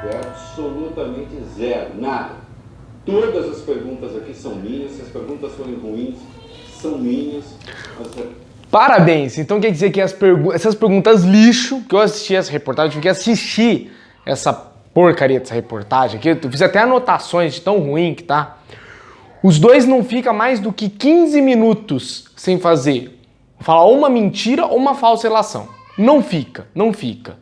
É absolutamente zero, nada. Todas as perguntas aqui são minhas, se as perguntas forem ruins, são minhas. Parabéns! Então quer dizer que essas perguntas lixo, que eu assisti essa reportagem, tive que assistir essa porcaria dessa reportagem aqui, eu fiz até anotações de tão ruim que tá. Os dois não ficam mais do que 15 minutos sem falar uma mentira ou uma falsa-relação. Não fica, não fica.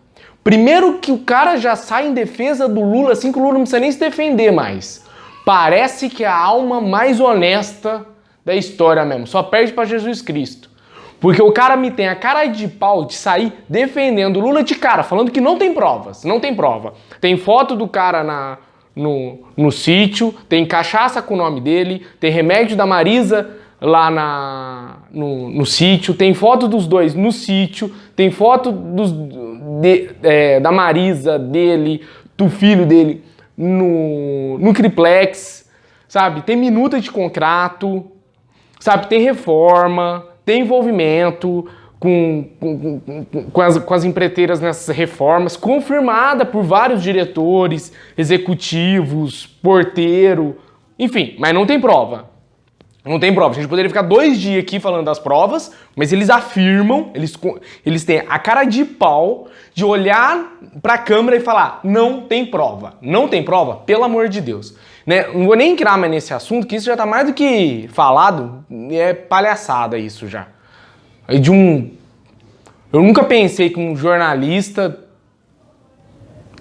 Primeiro que o cara já sai em defesa do Lula, assim que o Lula não precisa nem se defender mais. Parece que é a alma mais honesta da história mesmo, só perde pra Jesus Cristo. Porque o cara me tem a cara de pau de sair defendendo o Lula de cara, falando que não tem provas, não tem prova. Tem foto do cara no sítio, tem cachaça com o nome dele, tem remédio da Marisa lá no sítio, tem foto dos dois no sítio, tem foto da Marisa, dele, do filho dele no triplex, sabe? Tem minuta de contrato, sabe? Tem reforma, tem envolvimento com as empreiteiras nessas reformas, confirmada por vários diretores, executivos, porteiro, enfim, mas não tem prova. Não tem prova. A gente poderia ficar 2 dias aqui falando das provas, mas eles afirmam, eles têm a cara de pau de olhar pra câmera e falar: não tem prova. Não tem prova? Pelo amor de Deus. Né? Não vou nem entrar mais nesse assunto, que isso já tá mais do que falado, é palhaçada isso já. Eu nunca pensei que um jornalista,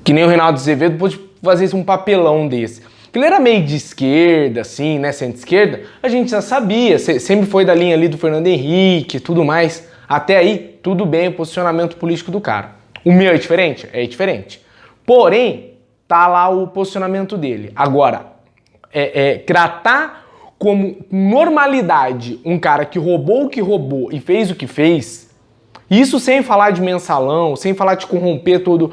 que nem o Reinaldo Azevedo, pôde fazer um papelão desse. Que ele era meio de esquerda, assim, né, centro-esquerda, a gente já sabia, sempre foi da linha ali do Fernando Henrique e tudo mais. Até aí, tudo bem o posicionamento político do cara. O meu é diferente? É diferente. Porém, tá lá o posicionamento dele. Agora, tratar como normalidade um cara que roubou o que roubou e fez o que fez, isso sem falar de mensalão, sem falar de corromper toda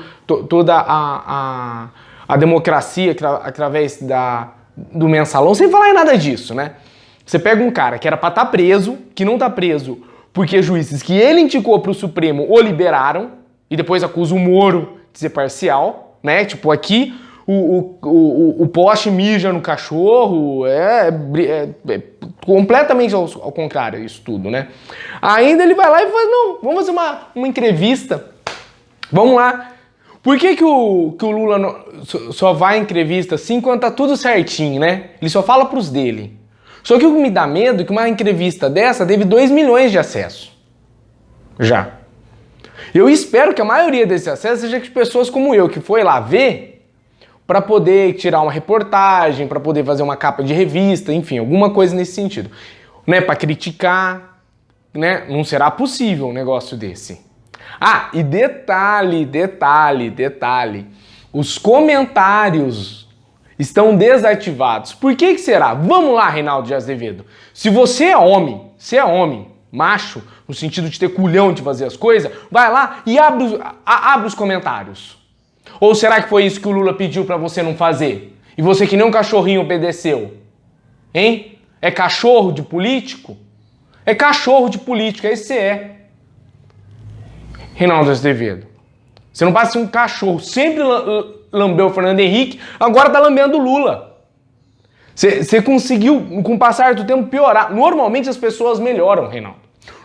a democracia através do mensalão, sem falar em nada disso, né? Você pega um cara que era pra estar preso, que não tá preso porque juízes que ele indicou pro Supremo o liberaram, e depois acusa o Moro de ser parcial, né? Tipo, aqui o poste mija no cachorro, completamente ao contrário isso tudo, né? Ainda ele vai lá e fala: não, vamos fazer uma entrevista, vamos lá. Por que o Lula só vai em entrevista assim quando tá tudo certinho, né? Ele só fala pros dele. Só que o que me dá medo é que uma entrevista dessa teve 2 milhões de acessos. Já. Eu espero que a maioria desses acessos seja de pessoas como eu, que foi lá ver para poder tirar uma reportagem, para poder fazer uma capa de revista, enfim, alguma coisa nesse sentido. Né? Para criticar, né? Não será possível um negócio desse. Ah, e detalhe, os comentários estão desativados. Por que será? Vamos lá, Reinaldo de Azevedo. Se você é homem, macho, no sentido de ter culhão de fazer as coisas, vai lá e abre os comentários. Ou será que foi isso que o Lula pediu pra você não fazer? E você que nem um cachorrinho obedeceu? Hein? É cachorro de político? É cachorro de político, esse você é. Reinaldo Azevedo. Você não passa um cachorro, sempre lambeu o Fernando Henrique, agora tá lambendo o Lula. Você conseguiu, com o passar do tempo, piorar. Normalmente as pessoas melhoram, Reinaldo.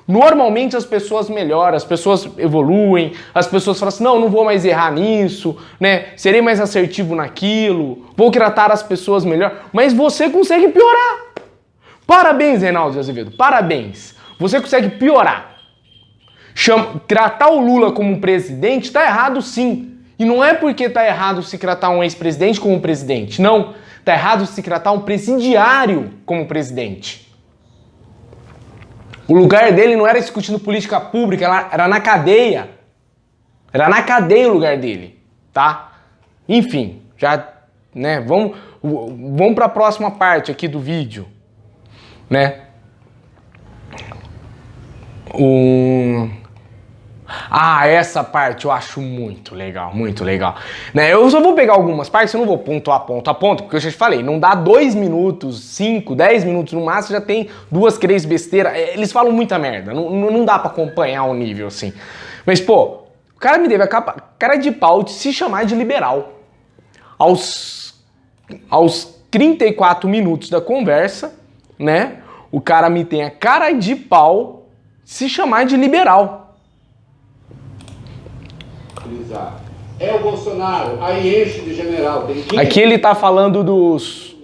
Normalmente as pessoas melhoram, as pessoas evoluem, as pessoas falam assim: não vou mais errar nisso, né? Serei mais assertivo naquilo, vou tratar as pessoas melhor. Mas você consegue piorar. Parabéns, Reinaldo Azevedo, parabéns. Você consegue piorar. Tratar o Lula como presidente tá errado sim. E não é porque tá errado se tratar um ex-presidente como presidente. Não. Tá errado se tratar um presidiário como presidente. O lugar dele não era discutindo política pública, era na cadeia. Era na cadeia o lugar dele, tá? Enfim, já, né, vamos para a próxima parte aqui do vídeo, né? Essa parte eu acho muito legal, né? Eu só vou pegar algumas partes, eu não vou pontuar ponto a ponto, porque eu já te falei, não dá 2 minutos, 5, 10 minutos no máximo, já tem 2, 3 besteiras, eles falam muita merda, não dá pra acompanhar o nível assim. Mas, pô, o cara me teve a cara de pau de se chamar de liberal. aos 34 minutos da conversa, né, o cara me tem a cara de pau se chamar de liberal. É o Bolsonaro, aí enche de general. Tem Aqui ele tá falando dos...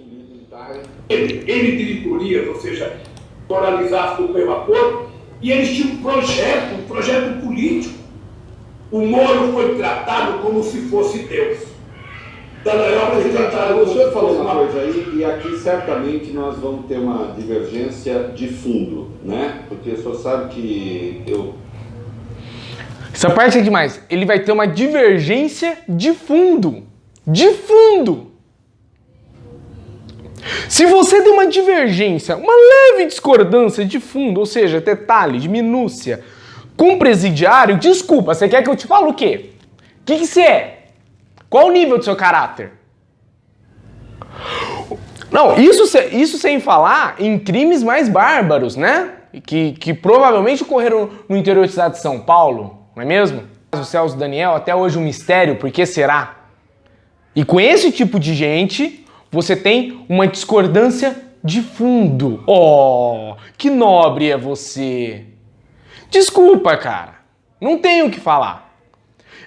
Ele diretoria, ou seja, moralizar o Supremo Acordo, e eles tinham um projeto político. O Moro foi tratado como se fosse Deus. O senhor falou uma coisa aí, e aqui certamente nós vamos ter uma divergência de fundo, né? Porque o senhor sabe que Essa parte é demais. Ele vai ter uma divergência de fundo. De fundo! Se você tem uma divergência, uma leve discordância de fundo, ou seja, detalhe, de minúcia, com o presidiário, desculpa, você quer que eu te fale o quê? O que você é? Qual o nível do seu caráter? Não, isso sem falar em crimes mais bárbaros, né? Que provavelmente ocorreram no interior da cidade de São Paulo, não é mesmo? O Celso Daniel, até hoje um mistério, por que será? E com esse tipo de gente, você tem uma discordância de fundo. Oh, que nobre é você. Desculpa, cara. Não tenho o que falar.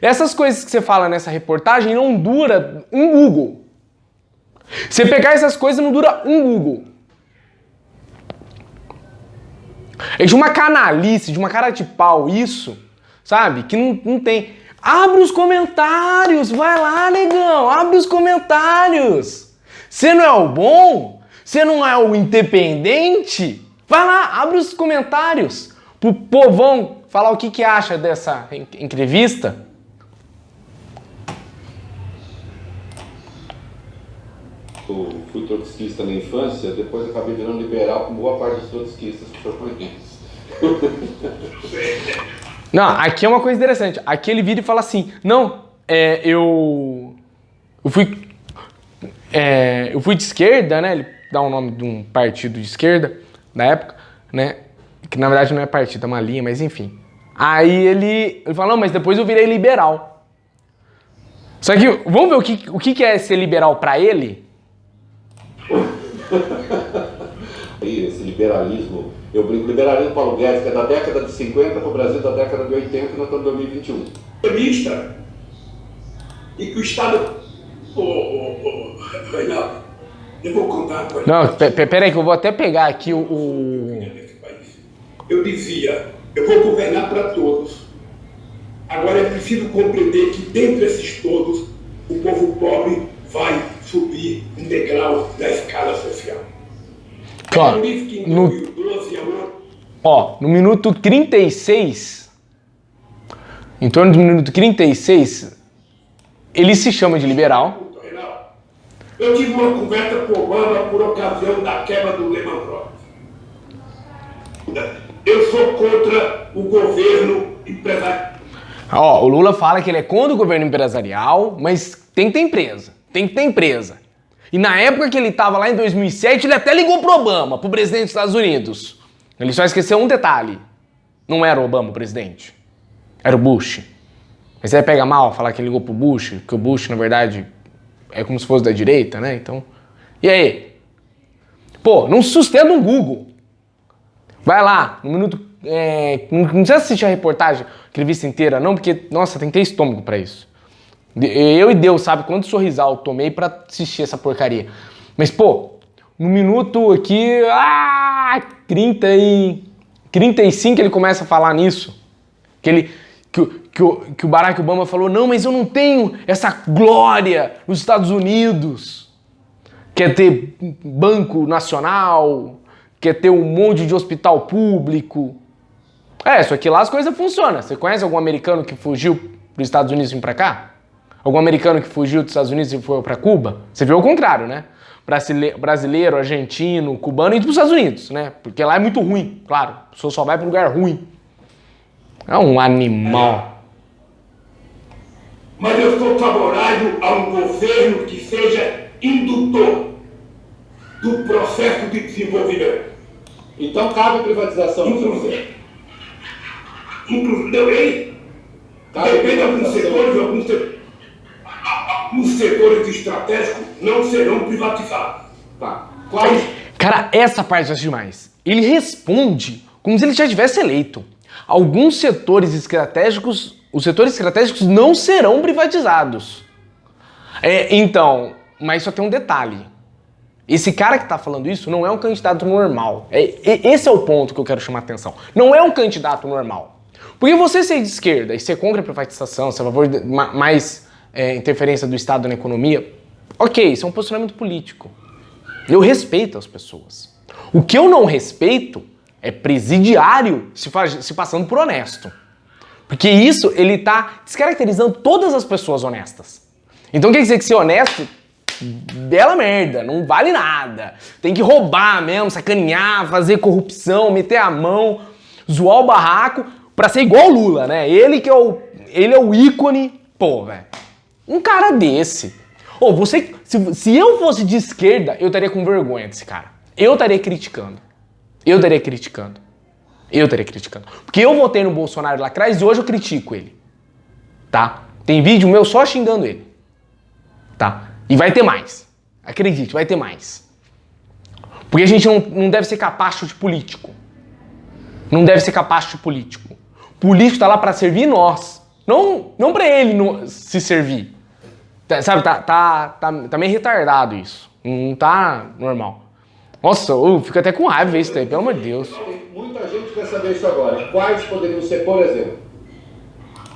Essas coisas que você fala nessa reportagem não dura um Google. Você pegar essas coisas não dura um Google. É de uma canalice, de uma cara de pau isso, sabe? Que não tem... Abre os comentários, vai lá, negão, abre os comentários. Você não é o bom? Você não é o independente? Vai lá, abre os comentários pro povão falar o que acha dessa entrevista. eu fui trotskista na infância, depois acabei virando liberal com boa parte dos trotskistas que o senhor conhece. Não, aqui é uma coisa interessante. Aqui ele vira e fala assim, não, eu fui de esquerda, né? Ele dá o nome de um partido de esquerda na época, né? Que na verdade não é partido, é uma linha, mas enfim. Aí ele fala, não, mas depois eu virei liberal. Só que, vamos ver o que é ser liberal pra ele? Esse liberalismo, eu brinco, liberalismo Paulo Guedes, que é da década de 50 para o Brasil da década de 80 e nós estamos em 2021. Mista, e que o Estado... Reinaldo, eu vou contar uma coisa. Não, peraí que eu vou até pegar aqui o... Eu dizia, eu vou governar para todos. Agora é preciso compreender que dentro desses todos, o povo pobre vai subir um degrau da escala social. No minuto 36, em torno do minuto 36, ele se chama de liberal. Eu tive uma conversa com Obama por ocasião da quebra do Lehman Brothers. Eu sou contra o governo empresarial. O Lula fala que ele é contra o governo empresarial, mas tem que ter empresa. Tem que ter empresa. E na época que ele estava lá em 2007, ele até ligou pro Obama, pro presidente dos Estados Unidos. Ele só esqueceu um detalhe. Não era o Obama o presidente. Era o Bush. Mas aí pega mal falar que ele ligou pro Bush, que o Bush, na verdade, é como se fosse da direita, né? Então... E aí? Pô, não sustenta um Google. Vai lá, no minuto... não precisa assistir a reportagem, a entrevista inteira, não, porque, nossa, tem que ter estômago pra isso. Eu e Deus sabe quanto sorrisal eu tomei pra assistir essa porcaria. Mas, pô, no minuto aqui, 35 ele começa a falar nisso. Que o Barack Obama falou, não, mas eu não tenho essa glória nos Estados Unidos. Quer ter banco nacional, quer ter um monte de hospital público. Só que lá as coisas funcionam. Você conhece algum americano que fugiu dos Estados Unidos e vem pra cá? Algum americano que fugiu dos Estados Unidos e foi pra Cuba? Você vê o contrário, né? Brasileiro, argentino, cubano e ir pros Estados Unidos, né? Porque lá é muito ruim, claro. A pessoa só vai pra um lugar ruim. É um animal. Mas eu sou favorável a um governo que seja indutor do processo de desenvolvimento. Então cabe a privatização. Inclusive, depende de alguns setores, os setores estratégicos não serão privatizados. Tá. Quais? Cara, essa parte eu acho demais. Ele responde como se ele já tivesse eleito. Alguns setores estratégicos, os setores estratégicos não serão privatizados. Então, mas só tem um detalhe. Esse cara que tá falando isso não é um candidato normal. Esse é o ponto que eu quero chamar a atenção. Não é um candidato normal. Porque você ser de esquerda e ser contra a privatização, ser a favor de mais interferência do Estado na economia, ok, isso é um posicionamento político. Eu respeito as pessoas. O que eu não respeito é presidiário se passando por honesto. Porque isso, ele tá descaracterizando todas as pessoas honestas. Então quer dizer que ser honesto, bela merda, não vale nada. Tem que roubar mesmo, sacanear, fazer corrupção, meter a mão, zoar o barraco pra ser igual o Lula, né? Ele é o ícone, pô, velho. Um cara desse. Se eu fosse de esquerda, eu estaria com vergonha desse cara. Eu estaria criticando. Porque eu votei no Bolsonaro lá atrás e hoje eu critico ele. Tá? Tem vídeo meu só xingando ele. Tá? E vai ter mais. Acredite, vai ter mais. Porque a gente não deve ser capacho de político. Não deve ser capacho de político. O político tá lá pra servir nós. Não pra ele se servir. Sabe, tá meio retardado isso. Não tá normal. Nossa, eu fico até com raiva ver isso aí, pelo amor de Deus. Muita gente quer saber isso agora. Quais poderiam ser, por exemplo?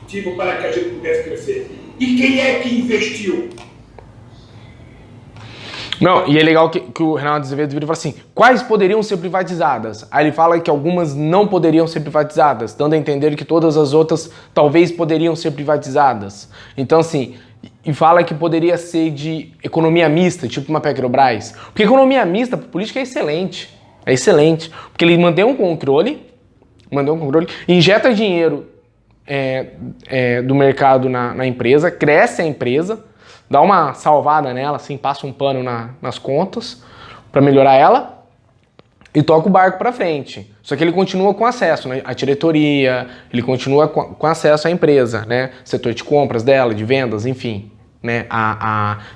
Tipo, para que a gente pudesse crescer. E quem é que investiu? Não, e é legal que o Renato Azevedo vira e fala assim, quais poderiam ser privatizadas? Aí ele fala que algumas não poderiam ser privatizadas, dando a entender que todas as outras talvez poderiam ser privatizadas. Então assim, e fala que poderia ser de economia mista, tipo uma Petrobras. Porque economia mista para política é excelente. É excelente. Porque ele mantém um controle, injeta dinheiro do mercado na empresa, cresce a empresa, dá uma salvada nela, assim, passa um pano nas contas para melhorar ela e toca o barco para frente. Só que ele continua com acesso, né, à diretoria, ele continua com acesso à empresa, né, setor de compras dela, de vendas, enfim, né,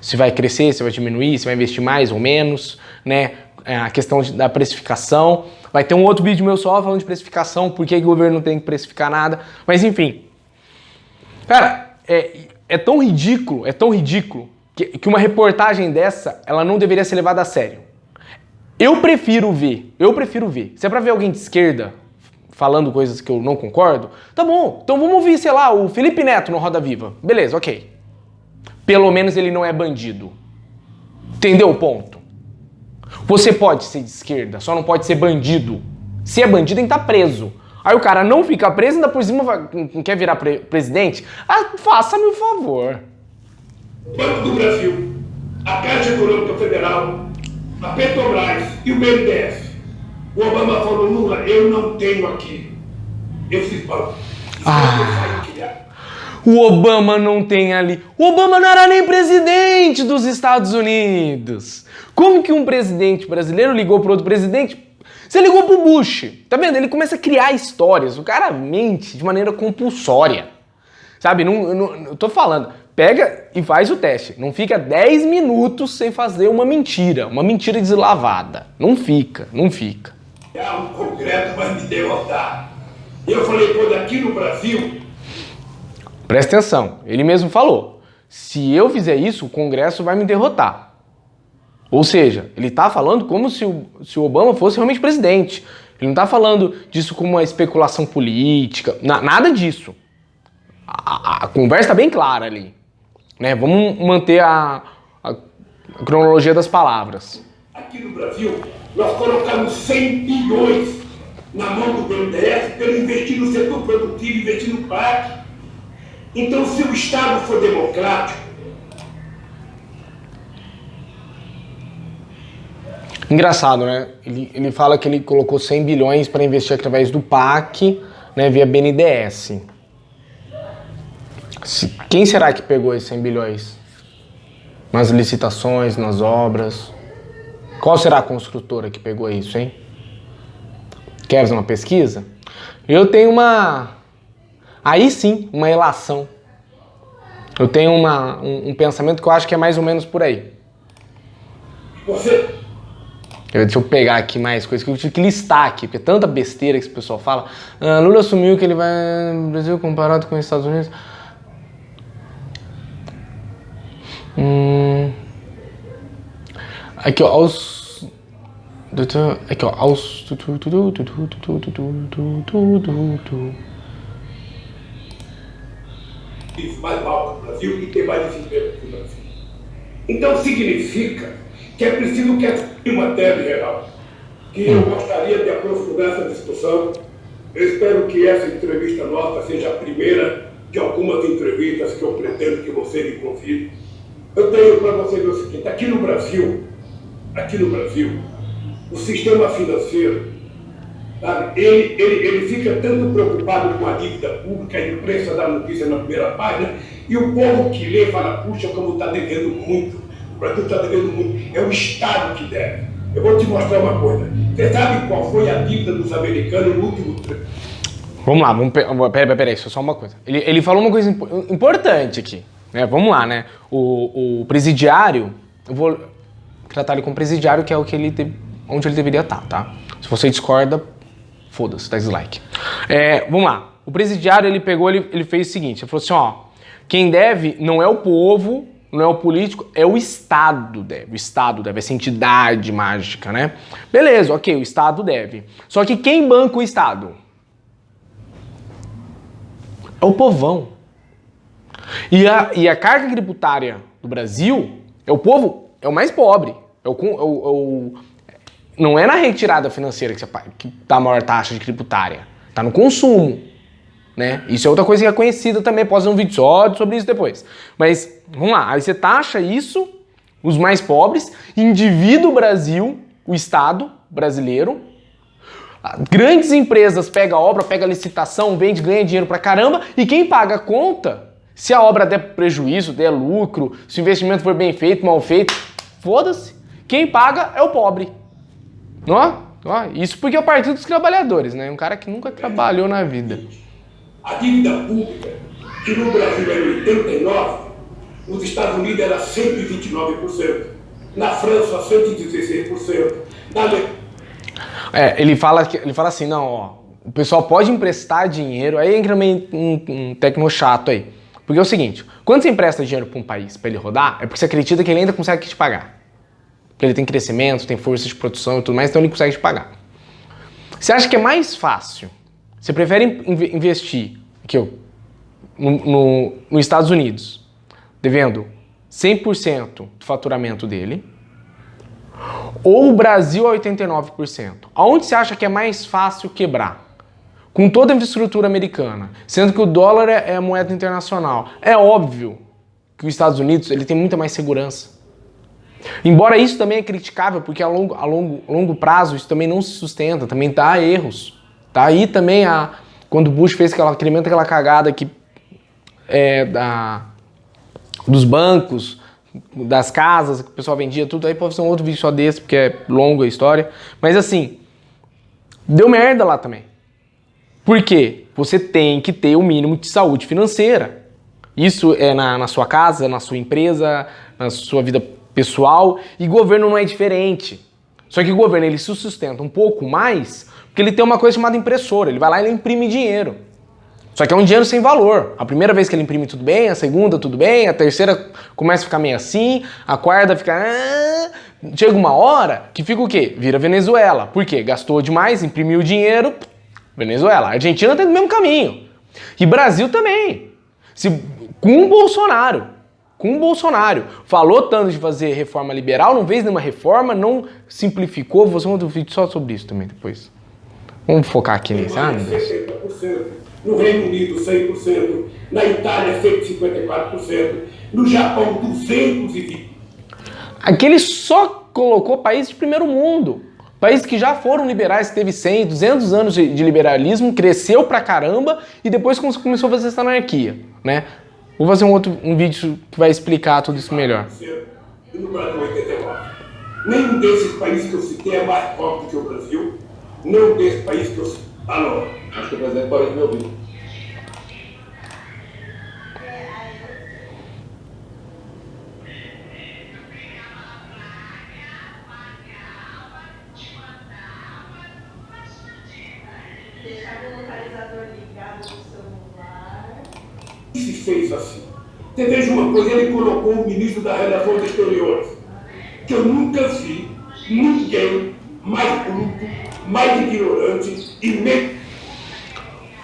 se vai crescer, se vai diminuir, se vai investir mais ou menos, né, a questão da precificação. Vai ter um outro vídeo meu só falando de precificação, por que o governo não tem que precificar nada, mas enfim. Cara, é tão ridículo que uma reportagem dessa, ela não deveria ser levada a sério. Eu prefiro ver. Se é pra ver alguém de esquerda falando coisas que eu não concordo, tá bom. Então vamos ouvir, sei lá, o Felipe Neto no Roda Viva. Beleza, ok. Pelo menos ele não é bandido. Entendeu o ponto? Você pode ser de esquerda, só não pode ser bandido. Se é bandido, tem que estar preso. Aí o cara não fica preso, ainda por cima não quer virar presidente? Faça-me o favor. Banco do Brasil, a Caixa Econômica Federal, a Petrobras e o BNDES. O Obama falou, Lula, eu não tenho aqui esses bancos. O Obama não tem ali. O Obama não era nem presidente dos Estados Unidos. Como que um presidente brasileiro ligou para outro presidente? Você ligou pro Bush, tá vendo? Ele começa a criar histórias, o cara mente de maneira compulsória, sabe? Eu tô falando, pega e faz o teste, não fica 10 minutos sem fazer uma mentira deslavada, não fica. O Congresso vai me derrotar. Eu falei, quando aqui no Brasil... Presta atenção, ele mesmo falou, se eu fizer isso, o Congresso vai me derrotar. Ou seja, ele tá falando como se o Obama fosse realmente presidente. Ele não tá falando disso como uma especulação política, nada disso. A conversa tá bem clara ali. Né? Vamos manter a cronologia das palavras. Aqui no Brasil, nós colocamos 100 bilhões na mão do BNDES para ele investir no setor produtivo, investir no PAC. Então, se o Estado for democrático, engraçado, né? Ele fala que ele colocou 100 bilhões para investir através do PAC, né, via BNDES. Quem será que pegou esses 100 bilhões? Nas licitações, nas obras? Qual será a construtora que pegou isso, hein? Quer fazer uma pesquisa? Eu tenho aí sim, uma relação Eu tenho um pensamento que eu acho que é mais ou menos por aí. Você... Deixa eu pegar aqui mais coisas que eu tive que listar aqui, porque é tanta besteira que esse pessoal fala. Lula assumiu que ele vai no Brasil comparado com os Estados Unidos. Aqui, ó, aos... Aqui, ó, aos... mais alto do Brasil e tem mais desemprego que o Brasil. Então significa que é preciso que essa matéria geral, que eu gostaria de aprofundar essa discussão. Eu espero que essa entrevista nossa seja a primeira de algumas entrevistas que eu pretendo que você me convide. Eu tenho para você ver o seguinte: aqui no Brasil, o sistema financeiro, sabe, ele fica tanto preocupado com a dívida pública, a imprensa dá notícia na primeira página, e o povo que lê fala, puxa, como está devendo muito, o Brasil está devendo muito, é o Estado que deve. Eu vou te mostrar uma coisa. Você sabe qual foi a dívida dos americanos no último tempo? Vamos lá, peraí, só uma coisa. Ele falou uma coisa importante aqui, né? Vamos lá, né? O presidiário, eu vou tratar ele como presidiário, que é o que onde ele deveria estar, tá? Se você discorda, foda-se, dá dislike. Vamos lá. O presidiário, ele fez o seguinte, ele falou assim, ó, quem deve não é o povo, não é o político, é o Estado deve. O Estado deve, essa entidade mágica, né? Beleza, ok, o Estado deve. Só que quem banca o Estado? É o povão. E a carga tributária do Brasil, o povo, é o mais pobre. Não é na retirada financeira que dá a maior taxa de tributária. Tá no consumo, né? Isso é outra coisa que é conhecida também. Posso fazer um vídeo só sobre isso depois. Mas, vamos lá. Aí você taxa isso, os mais pobres, endivida o Brasil, o Estado brasileiro. Grandes empresas pegam a obra, pegam a licitação, vende, ganha dinheiro pra caramba. E quem paga a conta, se a obra der prejuízo, der lucro, se o investimento for bem feito, mal feito, foda-se. Quem paga é o pobre. Isso porque é o Partido dos Trabalhadores, né? Um cara que nunca trabalhou na vida. A dívida pública, que no Brasil era 89%, nos Estados Unidos era 129%, na França 116%, na Alemanha... Ele fala assim, não, ó, o pessoal pode emprestar dinheiro, aí entra meio um tecno chato aí. Porque é o seguinte, quando você empresta dinheiro para um país para ele rodar, é porque você acredita que ele ainda consegue te pagar. Porque ele tem crescimento, tem força de produção e tudo mais, então ele consegue te pagar. Você acha que é mais fácil? Você prefere investir aqui, ó, nos Estados Unidos, devendo 100% do faturamento dele, ou o Brasil a 89%? Aonde você acha que é mais fácil quebrar? Com toda a infraestrutura americana, sendo que o dólar é a moeda internacional. É óbvio que os Estados Unidos ele tem muita mais segurança. Embora isso também é criticável, porque a longo prazo isso também não se sustenta, também dá erros. Tá aí também quando o Bush fez aquela cagada que dos bancos, das casas, que o pessoal vendia tudo, aí pode ser um outro vídeo só desse, porque é longa a história. Mas assim, deu merda lá também. Por quê? Você tem que ter o mínimo de saúde financeira. Isso é na sua casa, na sua empresa, na sua vida pessoal, e governo não é diferente. Só que o governo ele se sustenta um pouco mais porque ele tem uma coisa chamada impressora. Ele vai lá e ele imprime dinheiro. Só que é um dinheiro sem valor. A primeira vez que ele imprime tudo bem, a segunda tudo bem, a terceira começa a ficar meio assim, a quarta fica... Chega uma hora que fica o quê? Vira Venezuela. Por quê? Gastou demais, imprimiu dinheiro, Venezuela. A Argentina tem o mesmo caminho. E Brasil também. Com o Bolsonaro, falou tanto de fazer reforma liberal, não fez nenhuma reforma, não simplificou. Vou fazer um outro vídeo só sobre isso também depois. Vamos focar aqui nisso. Meu Deus. 60%, no Reino Unido 100%, na Itália 154%, no Japão 220%. Aqui ele só colocou países de primeiro mundo. Países que já foram liberais, teve 100, 200 anos de liberalismo, cresceu pra caramba e depois começou a fazer essa anarquia, né? Vou fazer um vídeo que vai explicar tudo isso melhor. E no Brasil 89. Nenhum desses países que eu citei é mais pobre do que o Brasil. Nenhum desses países que eu citei. Alô? Acho que o presidente pode me ouvir. Se fez assim. Você veja uma coisa, ele colocou o ministro das Relações Exteriores, que eu nunca vi ninguém mais bruto, mais ignorante e menos...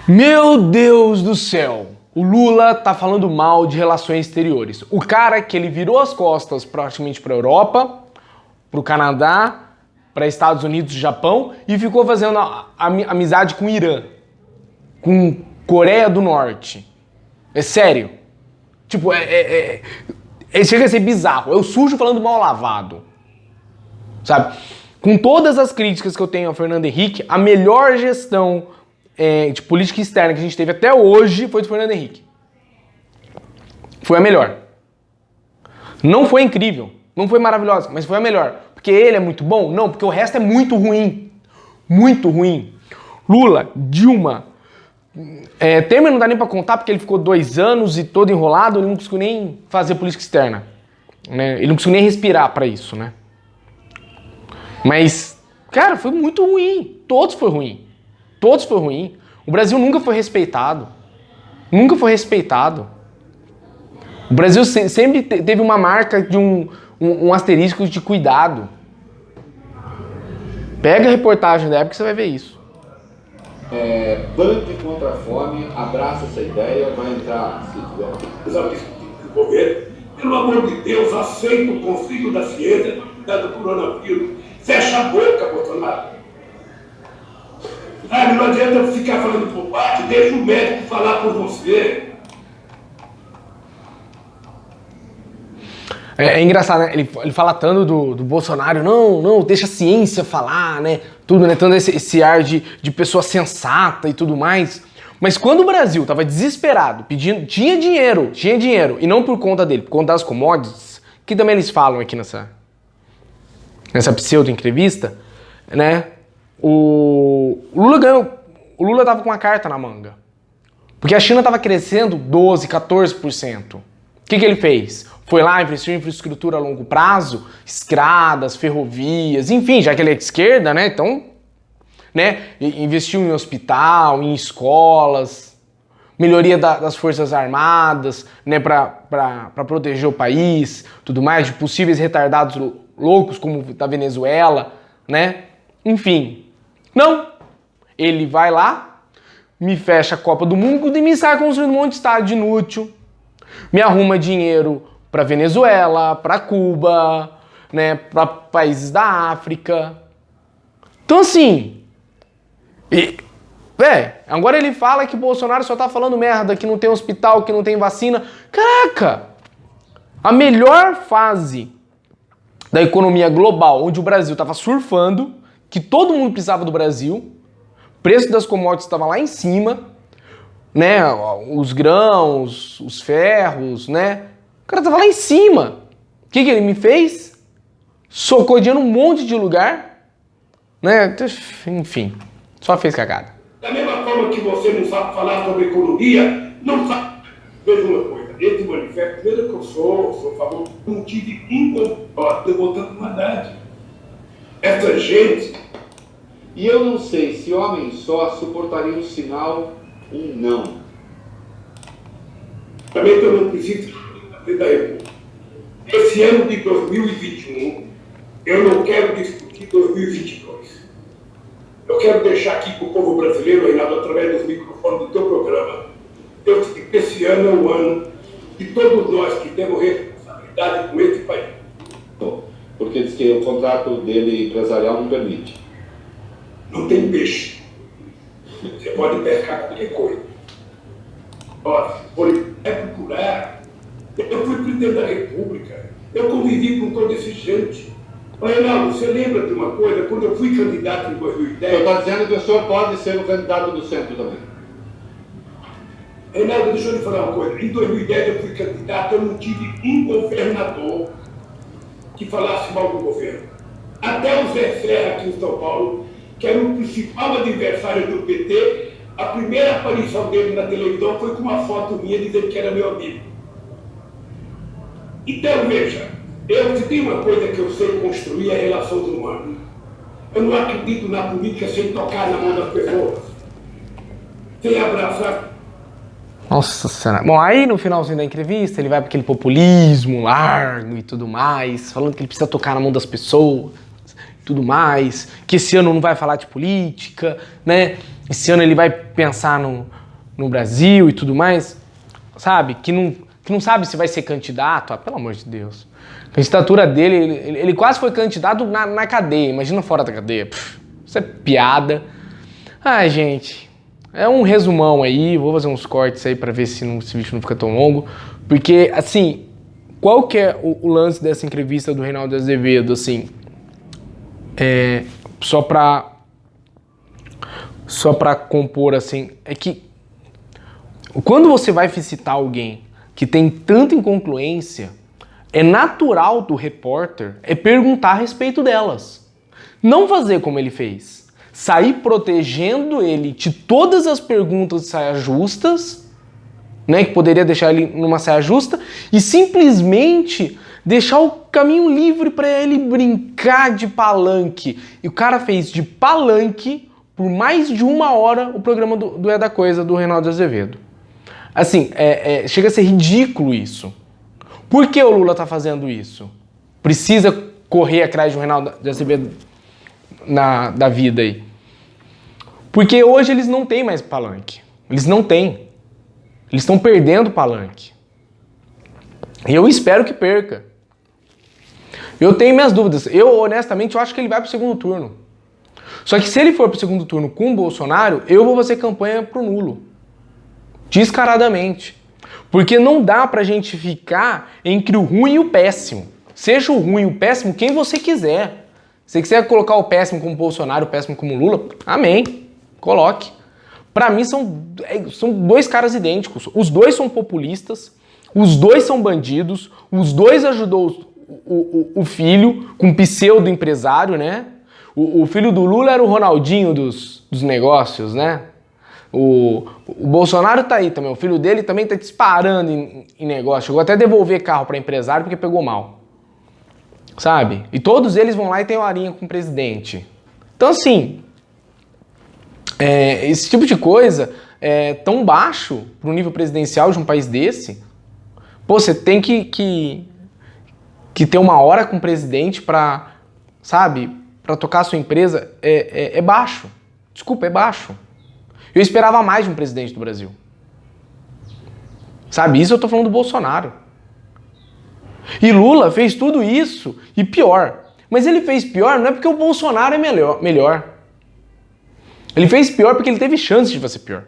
Meu Deus do céu! O Lula tá falando mal de relações exteriores. O cara que ele virou as costas praticamente para a Europa, para o Canadá, para Estados Unidos e Japão e ficou fazendo amizade com o Irã, com Coreia do Norte. É sério. Tipo, chega a ser bizarro. É o sujo falando mal lavado. Sabe? Com todas as críticas que eu tenho ao Fernando Henrique, a melhor gestão de política externa que a gente teve até hoje foi do Fernando Henrique. Foi a melhor. Não foi incrível, não foi maravilhosa, mas foi a melhor. Porque ele é muito bom? Não, porque o resto é muito ruim. Muito ruim. Lula, Dilma, Temer não dá nem pra contar porque ele ficou 2 anos e todo enrolado, ele não conseguiu nem fazer política externa. Né? Ele não conseguiu nem respirar pra isso, né? Mas, cara, foi muito ruim. Todos foi ruim. Todos foi ruim. O Brasil nunca foi respeitado. Nunca foi respeitado. O Brasil sempre teve uma marca de um asterisco de cuidado. Pega a reportagem da época que você vai ver isso. Bande contra a fome, abraça essa ideia, vai entrar, se tiver. O governo, pelo amor de Deus, aceita o conflito da ciência do coronavírus. Fecha a boca, Bolsonaro. Não adianta ficar falando por parte, deixa o médico falar por você. É engraçado, né? Ele fala tanto do Bolsonaro, não, deixa a ciência falar, né? Tudo, né? Tanto esse ar de pessoa sensata e tudo mais. Mas quando o Brasil tava desesperado, pedindo, tinha dinheiro, e não por conta dele, por conta das commodities, que também eles falam aqui nessa pseudo-entrevista, né? O Lula ganhou, o Lula tava com uma carta na manga. Porque a China tava crescendo 12%, 14%. O que ele fez? Foi lá, investiu em infraestrutura a longo prazo, estradas, ferrovias, enfim, já que ele é de esquerda, né? Então, né? Investiu em hospital, em escolas, melhoria das forças armadas, né? Para proteger o país, tudo mais, de possíveis retardados loucos como da Venezuela, né? Enfim, não. Ele vai lá, me fecha a Copa do Mundo e me sai construindo um monte de estádio inútil, me arruma dinheiro para Venezuela, para Cuba, né, para países da África. Então assim, agora ele fala que o Bolsonaro só tá falando merda, que não tem hospital, que não tem vacina. Caraca! A melhor fase da economia global, onde o Brasil tava surfando, que todo mundo precisava do Brasil, preço das commodities estava lá em cima, né, os grãos, os ferros, né, o cara tava lá em cima. O que ele me fez? Socou dinheiro num monte de lugar, né, enfim, só fez cagada. Da mesma forma que você não sabe falar sobre economia, não sabe. Veja uma coisa, esse manifesto, mesmo que eu sou a favor, não tive incomodado votando no Haddad. Essa gente... E eu não sei se homem só suportaria um sinal, um não. Também eu não preciso da República. Esse ano de 2021, eu não quero discutir 2022. Eu quero deixar aqui para o povo brasileiro, Reinaldo, através dos microfones do teu programa, eu digo que esse ano é o ano de todos nós que temos responsabilidade com esse país. Porque diz que o contrato dele empresarial não permite. Não tem peixe. Você pode pescar qualquer coisa. Olha, é procurar. Eu fui presidente da República. Eu convivi com toda essa gente. Reinaldo, você lembra de uma coisa? Quando eu fui candidato em 2010... Eu estou dizendo que o senhor pode ser o candidato do centro também. Reinaldo, deixa eu lhe falar uma coisa. Em 2010 eu fui candidato, eu não tive um governador que falasse mal do governo. Até o Zé Serra aqui em São Paulo, que era o principal adversário do PT, a primeira aparição dele na televisão foi com uma foto minha dizendo que era meu amigo. Então, veja, se tem uma coisa que eu sei construir é relações humanas. Eu não acredito na política sem tocar na mão das pessoas. sem abraçar. Nossa Senhora. Bom, aí no finalzinho da entrevista ele vai para aquele populismo largo e tudo mais, falando que ele precisa tocar na mão das pessoas e tudo mais, que esse ano não vai falar de política, né? Esse ano ele vai pensar no Brasil e tudo mais, sabe? Que não sabe se vai ser candidato. Ah, pelo amor de Deus. A candidatura dele, ele quase foi candidato na cadeia, imagina fora da cadeia. Isso é piada. Ai, gente, é um resumão aí, vou fazer uns cortes aí pra ver se esse vídeo não fica tão longo, porque, assim, qual que é o lance dessa entrevista do Reinaldo Azevedo, assim, só pra compor, assim, é que quando você vai citar alguém que tem tanta incongruência, é natural do repórter perguntar a respeito delas. Não fazer como ele fez. Sair protegendo ele de todas as perguntas de saia justas, né, que poderia deixar ele numa saia justa, e simplesmente deixar o caminho livre para ele brincar de palanque. E o cara fez de palanque por mais de 1 hora o programa do É da Coisa, do Reinaldo Azevedo. Assim, chega a ser ridículo isso. Por que o Lula tá fazendo isso? Precisa correr atrás de um Reinaldo Azevedo da vida aí. Porque hoje eles não têm mais palanque. Eles não têm. Eles estão perdendo palanque. E eu espero que perca. Eu tenho minhas dúvidas. Honestamente, eu acho que ele vai pro segundo turno. Só que se ele for pro segundo turno com o Bolsonaro, eu vou fazer campanha pro nulo. Descaradamente. Porque não dá pra gente ficar entre o ruim e o péssimo. Seja o ruim e o péssimo quem você quiser. Se você quiser colocar o péssimo como Bolsonaro, o péssimo como Lula, amém. Coloque. Pra mim são 2 caras idênticos. Os 2 são populistas, os 2 são bandidos, os 2 ajudou o filho com pseudo empresário, né? O filho do Lula era o Ronaldinho dos negócios, né? O Bolsonaro tá aí também, o filho dele também tá disparando em negócio. Chegou até a devolver carro para empresário porque pegou mal. Sabe? E todos eles vão lá e tem horinha com o presidente. Então, assim, esse tipo de coisa é tão baixo pro nível presidencial de um país desse. Pô, você tem que ter 1 hora com o presidente pra, sabe, pra tocar a sua empresa. É baixo. Desculpa, é baixo. Eu esperava mais de um presidente do Brasil. Sabe, isso eu tô falando do Bolsonaro. E Lula fez tudo isso e pior. Mas ele fez pior não é porque o Bolsonaro é melhor. Ele fez pior porque ele teve chance de fazer pior.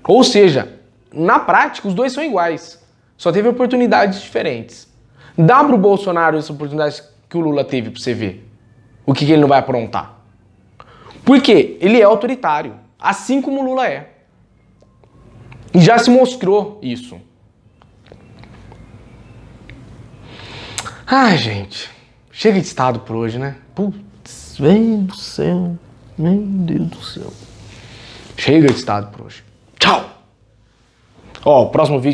Ou seja, na prática os 2 são iguais. Só teve oportunidades diferentes. Dá pro Bolsonaro essa oportunidade que o Lula teve pra você ver. O que ele não vai aprontar. Por quê? Ele é autoritário. Assim como o Lula é. E já se mostrou isso. Ai, gente. Chega de Estado por hoje, né? Putz, meu Deus do céu. Meu Deus do céu. Chega de Estado por hoje. Tchau! Ó, o próximo vídeo